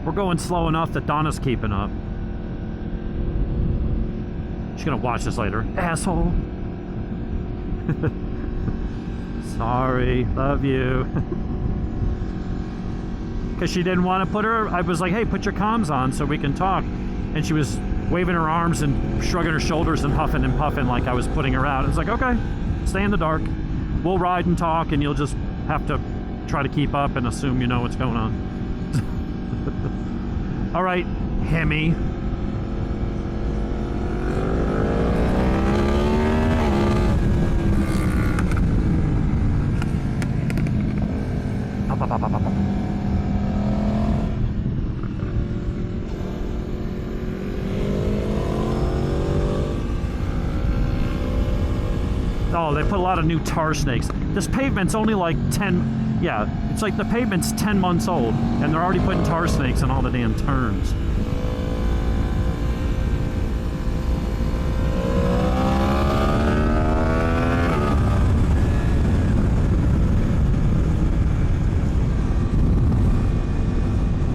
We're going slow enough that Donna's keeping up. She's gonna watch this later. Asshole. Sorry, love you. Because she didn't want to put her, I was like, hey, put your comms on so we can talk. And she was waving her arms and shrugging her shoulders and huffing and puffing like I was putting her out. I was like, okay, stay in the dark. We'll ride and talk and you'll just have to try to keep up and assume you know what's going on. All right, Hemi. Up, up, up, up, up. Oh, they put a lot of new tar snakes. This pavement's only like 10, yeah, it's like the pavement's 10 months old, and they're already putting tar snakes in all the damn turns.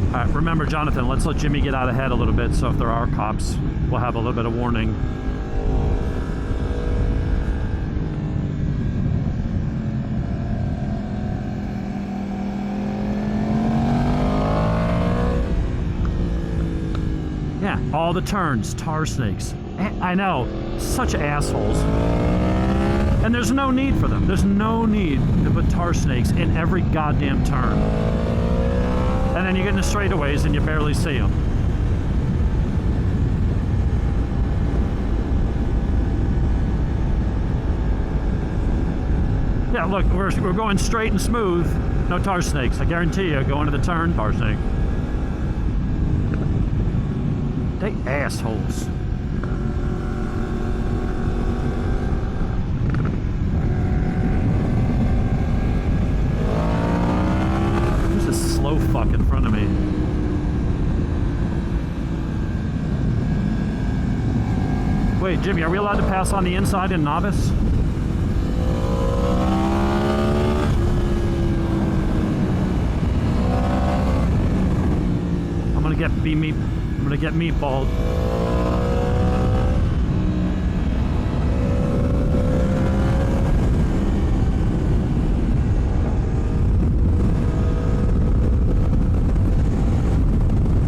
All right, remember, Jonathan, let's let Jimmy get out ahead a little bit, so if there are cops, we'll have a little bit of warning. Yeah, all the turns, tar snakes. I know, such assholes. And there's no need for them. There's no need to put tar snakes in every goddamn turn. And then you get in the straightaways and you barely see them. Yeah, look, we're going straight and smooth. No tar snakes. I guarantee you, going to the turn, tar snake. They assholes. There's this slow fuck in front of me. Wait, Jimmy, are we allowed to pass on the inside in novice? I'm gonna get meatballed.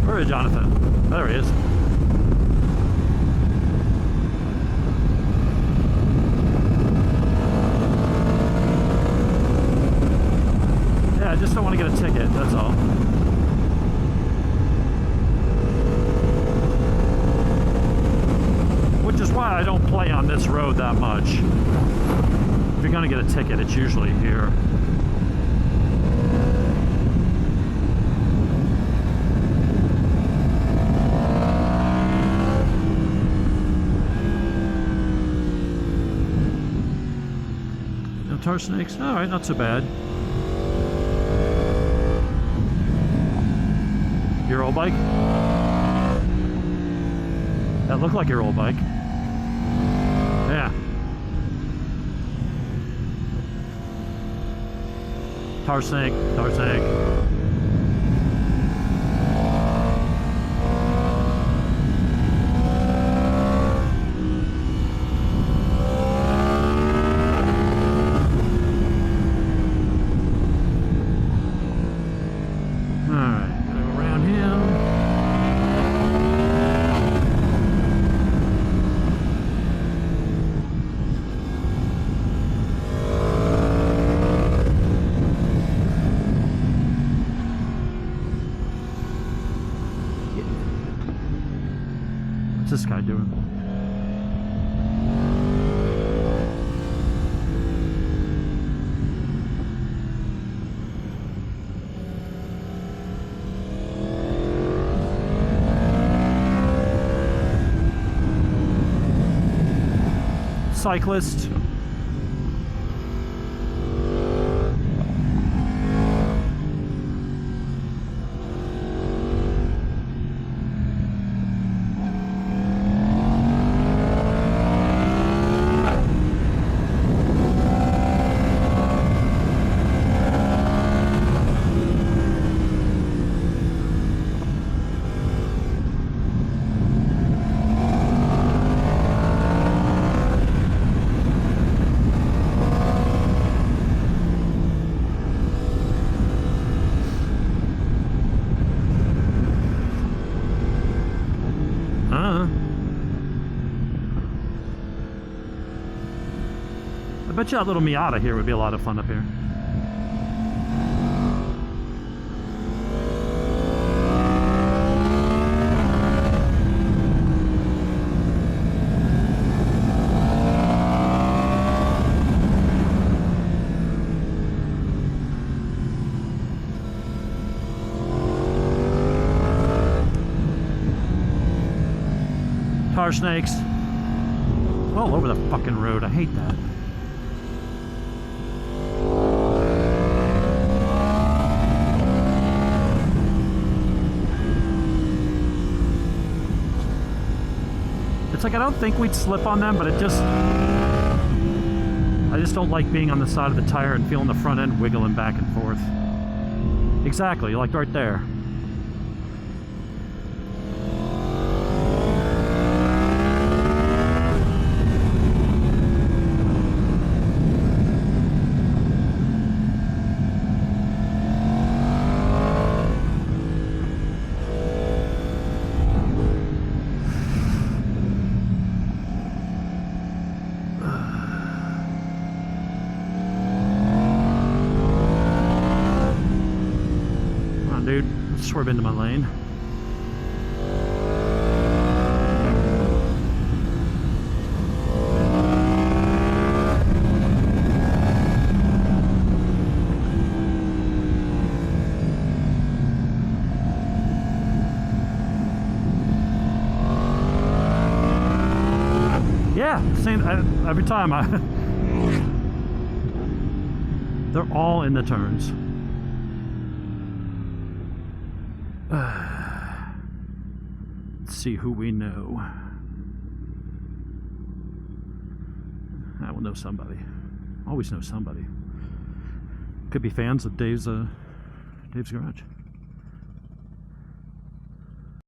Where is Jonathan? There he is. Yeah, I just don't want to get a ticket, that's all. Which is why I don't play on this road that much. If you're gonna get a ticket, it's usually here. No tar snakes? Alright, not so bad. Your old bike? That looked like your old bike. Yeah. Tar snake, tar snake. Alright, gotta go around him. What's this guy doing? Cyclist. bet you that little Miata here would be a lot of fun up here. Tar snakes all over the fucking road. I hate that. It's like I don't think we'd slip on them, but I just don't like being on the side of the tire and feeling the front end wiggling back and forth. Exactly, like right there. Dude, swerve into my lane. Yeah, same every time. They're all in the turns. Let's see who we know. I will know somebody. Always know somebody. Could be fans of Dave's Garage.